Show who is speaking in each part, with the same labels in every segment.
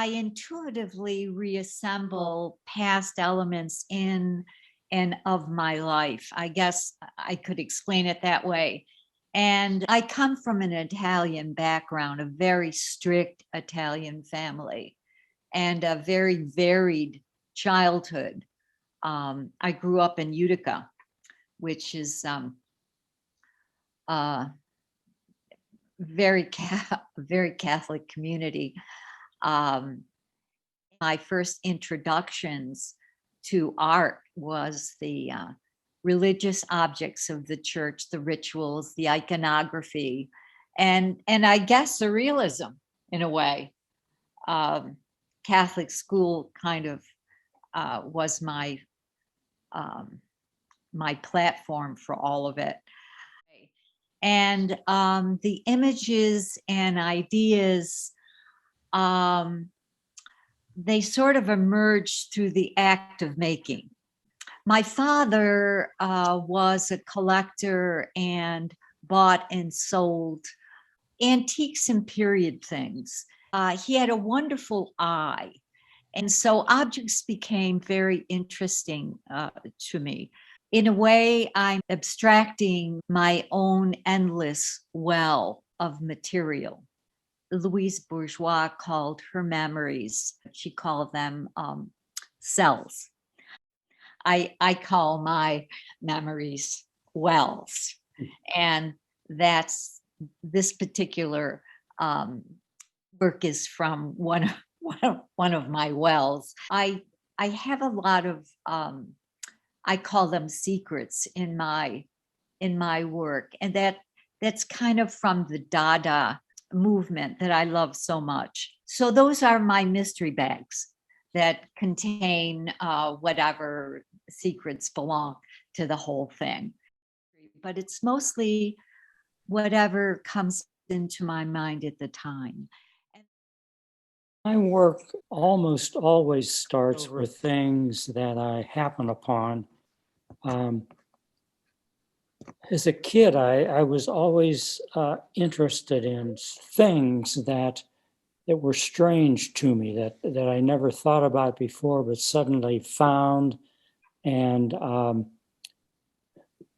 Speaker 1: I intuitively reassemble past elements in and of my life. I guess I could explain it that way. And I come from an Italian background, a very strict Italian family, and a very varied childhood. I grew up in Utica, which is very very Catholic community. My first introductions to art was the religious objects of the church, the rituals, the iconography, and I guess surrealism in a way. Catholic school kind of was my platform for all of it. And the images and ideas, they sort of emerged through the act of making. My father was a collector and bought and sold antiques and period things. He had a wonderful eye. And so objects became very interesting to me. In a way, I'm abstracting my own endless well of material. Louise Bourgeois called her memories, she called them cells. I call my memories wells. And that's this particular work is from one of my wells. I have a lot of I call them secrets in my work, and that's kind of from the Dada movement that I love so much. So those are my mystery bags that contain whatever secrets belong to the whole thing. But it's mostly whatever comes into my mind at the time.
Speaker 2: My work almost always starts with things that I happen upon. As a kid, I was always interested in things that were strange to me, that I never thought about before, but suddenly found and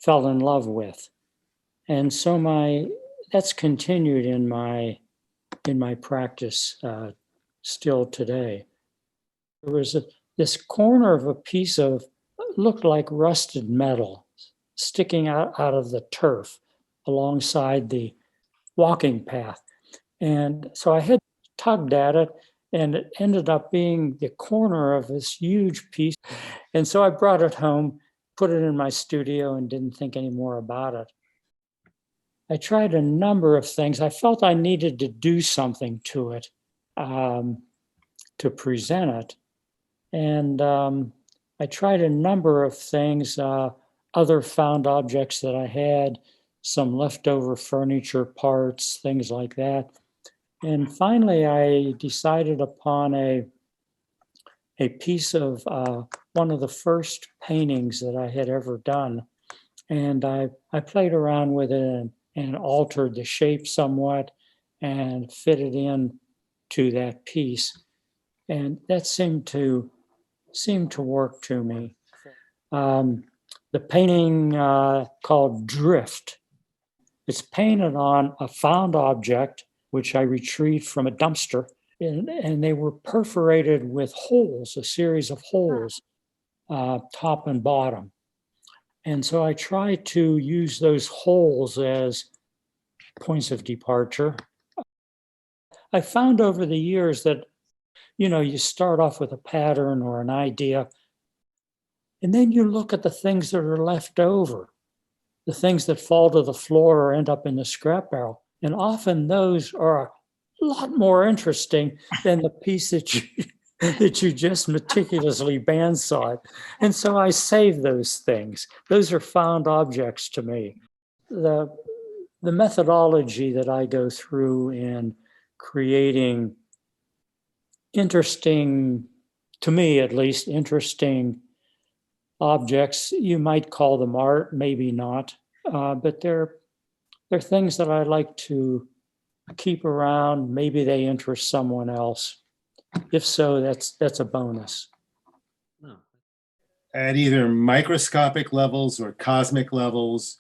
Speaker 2: fell in love with. And so that's continued in my practice still today. There was this corner of a piece of, looked like rusted metal sticking out of the turf alongside the walking path. And so I had tugged at it, and it ended up being the corner of this huge piece. And so I brought it home, put it in my studio, and didn't think any more about it. I tried a number of things. I felt I needed to do something to it to present it. And I tried a number of things, other found objects that I had, some leftover furniture parts, things like that. And finally, I decided upon a piece of one of the first paintings that I had ever done. And I played around with it and altered the shape somewhat and fit it in to that piece. And that seemed to work to me. The painting called Drift, it's painted on a found object, which I retrieved from a dumpster, and they were perforated with holes, a series of holes, top and bottom. And so I try to use those holes as points of departure. I found over the years that, you start off with a pattern or an idea, and then you look at the things that are left over, the things that fall to the floor or end up in the scrap barrel. And often those are a lot more interesting than the piece that you just meticulously bandsawed. And so I save those things. Those are found objects to me. The methodology that I go through in creating interesting, to me at least, interesting objects, you might call them art, maybe not, but they're things that I like to keep around. Maybe they interest someone else. If so, that's a bonus.
Speaker 3: At either microscopic levels or cosmic levels.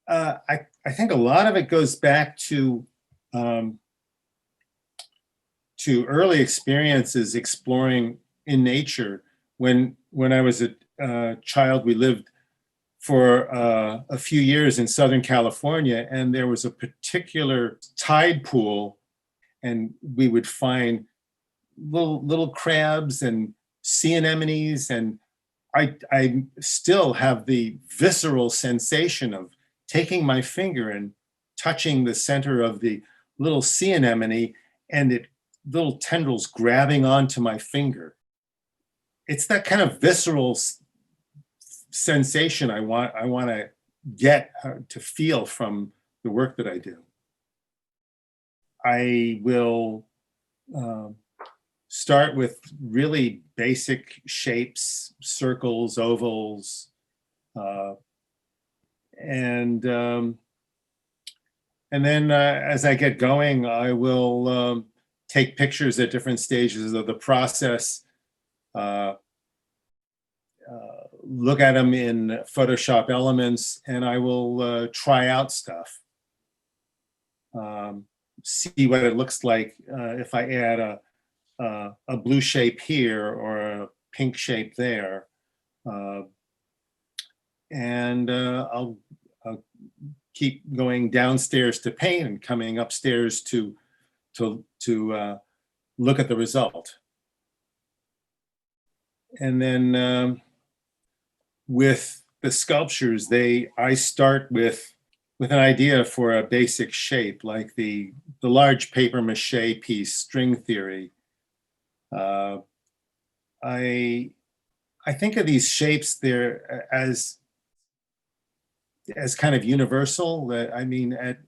Speaker 3: I think a lot of it goes back to early experiences exploring in nature. When I was a child, we lived for a few years in Southern California, and there was a particular tide pool, and we would find little crabs and sea anemones, and I still have the visceral sensation of taking my finger and touching the center of the little sea anemone, and little tendrils grabbing onto my finger. It's that kind of visceral sensation I want to get to feel from the work that I do. I will start with really basic shapes, circles, ovals, and then as I get going, I will take pictures at different stages of the process, look at them in Photoshop Elements, and I will try out stuff. See what it looks like if I add a blue shape here or a pink shape there. And I'll keep going downstairs to paint and coming upstairs to look at the result. And then with the sculptures, I start with an idea for a basic shape, like the large paper mache piece, String Theory. I think of these shapes there as kind of universal. I mean, at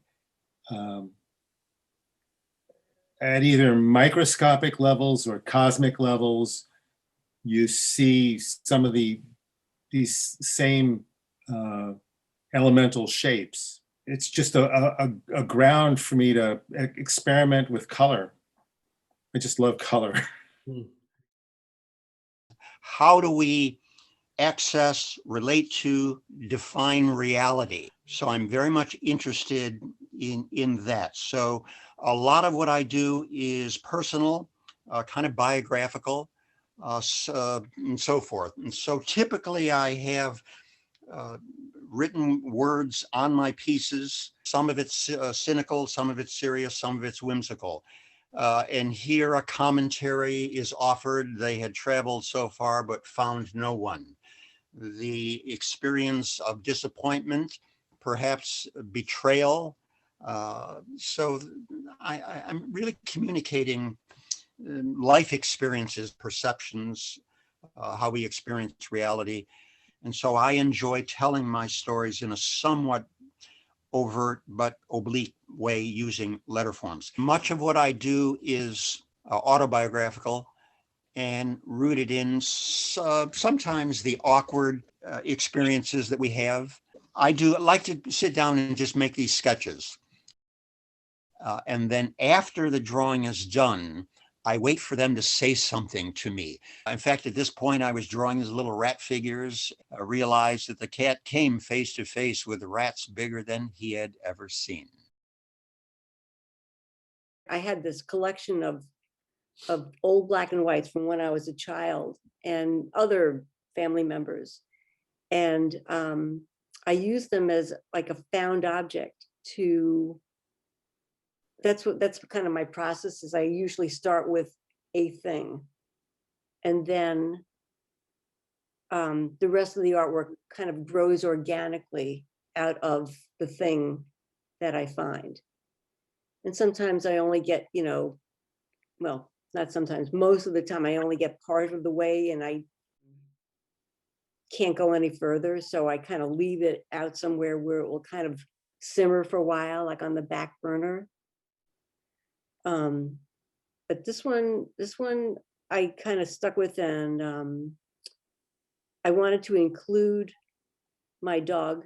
Speaker 3: either microscopic levels or cosmic levels, you see some of these same elemental shapes. It's just a ground for me to experiment with color. I just love color.
Speaker 4: How do we access, relate to, define reality? So I'm very much interested in that. So a lot of what I do is personal, kind of biographical, and so forth. And so typically I have written words on my pieces. Some of it's cynical, some of it's serious, some of it's whimsical. And here a commentary is offered. They had traveled so far but found no one. The experience of disappointment, perhaps betrayal. So I'm really communicating life experiences, perceptions, how we experience reality. And so I enjoy telling my stories in a somewhat overt but oblique way using letter forms. Much of what I do is autobiographical and rooted in sometimes the awkward experiences that we have. I do like to sit down and just make these sketches. And then after the drawing is done, I wait for them to say something to me. In fact, at this point, I was drawing these little rat figures. I realized that the cat came face to face with rats bigger than he had ever seen.
Speaker 5: I had this collection of old black and whites from when I was a child and other family members. And I used them as like a found object that's kind of my process is I usually start with a thing. And then the rest of the artwork kind of grows organically out of the thing that I find. And sometimes I only get, well, not sometimes, most of the time I only get part of the way and I can't go any further. So I kind of leave it out somewhere where it will kind of simmer for a while, like on the back burner. But this one I kind of stuck with, and I wanted to include my dog,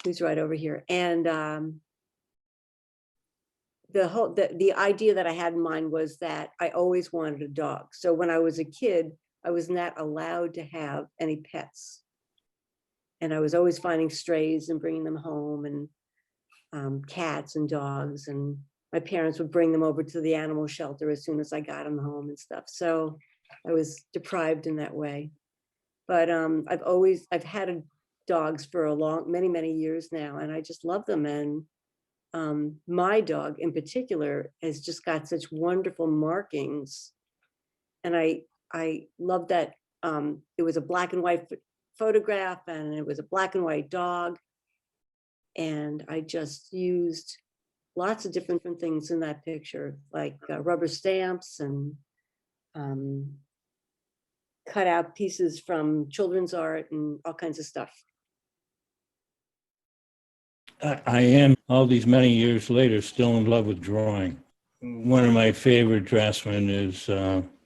Speaker 5: who's right over here, and the idea that I had in mind was that I always wanted a dog. So when I was a kid, I was not allowed to have any pets. And I was always finding strays and bringing them home, and cats and dogs. And my parents would bring them over to the animal shelter as soon as I got them home and stuff. So I was deprived in that way. But I've had dogs for many years now, and I just love them. And my dog in particular has just got such wonderful markings. And I love that it was a black and white photograph, and it was a black and white dog. And I just used lots of different things in that picture, like rubber stamps and cut out pieces from children's art and all kinds of stuff.
Speaker 6: I am, all these many years later, still in love with drawing. One of my favorite draftsmen is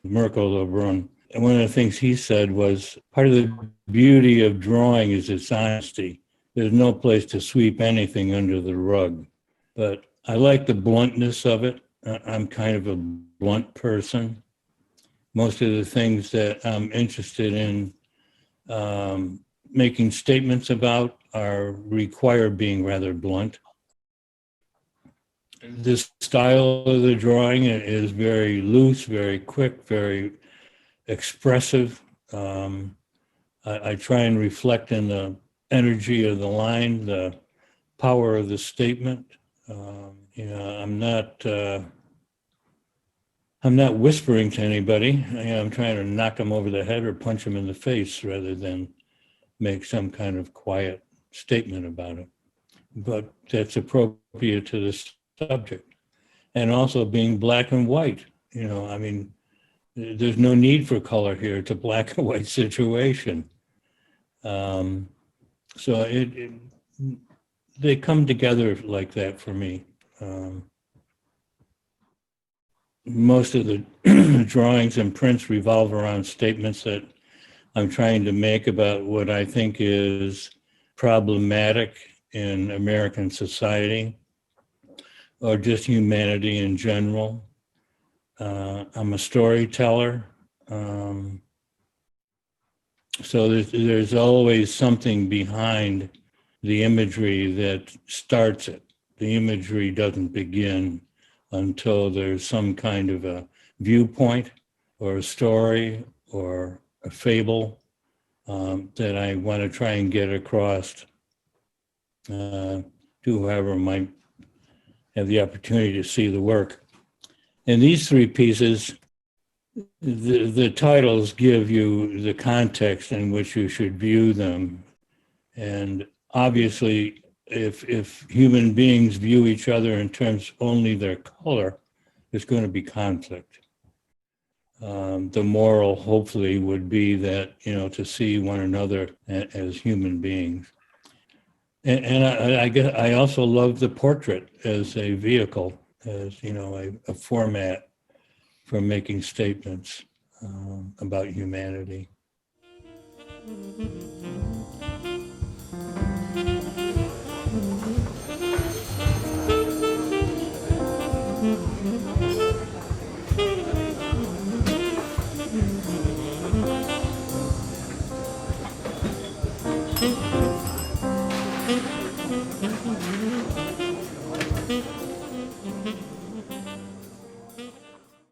Speaker 6: Mirko Lebrun. And one of the things he said was, part of the beauty of drawing is its honesty. There's no place to sweep anything under the rug. But I like the bluntness of it. I'm kind of a blunt person. Most of the things that I'm interested in making statements about require being rather blunt. This style of the drawing is very loose, very quick, very expressive. I try and reflect in the energy of the line, the power of the statement. I'm not whispering to anybody. I'm trying to knock them over the head or punch them in the face rather than make some kind of quiet statement about it. But that's appropriate to the subject. And also being black and white. There's no need for color here. It's a black and white situation. So they come together like that for me. Most of the drawings and prints revolve around statements that I'm trying to make about what I think is problematic in American society or just humanity in general. I'm a storyteller. So there's always something behind the imagery that starts it. The imagery doesn't begin until there's some kind of a viewpoint or a story or a fable that I want to try and get across to whoever might have the opportunity to see the work. In these three pieces, the titles give you the context in which you should view them. And obviously, if human beings view each other in terms only their color, there's going to be conflict. The moral, hopefully, would be that, to see one another as human beings. And I guess I also love the portrait as a vehicle, as, a format for making statements about humanity.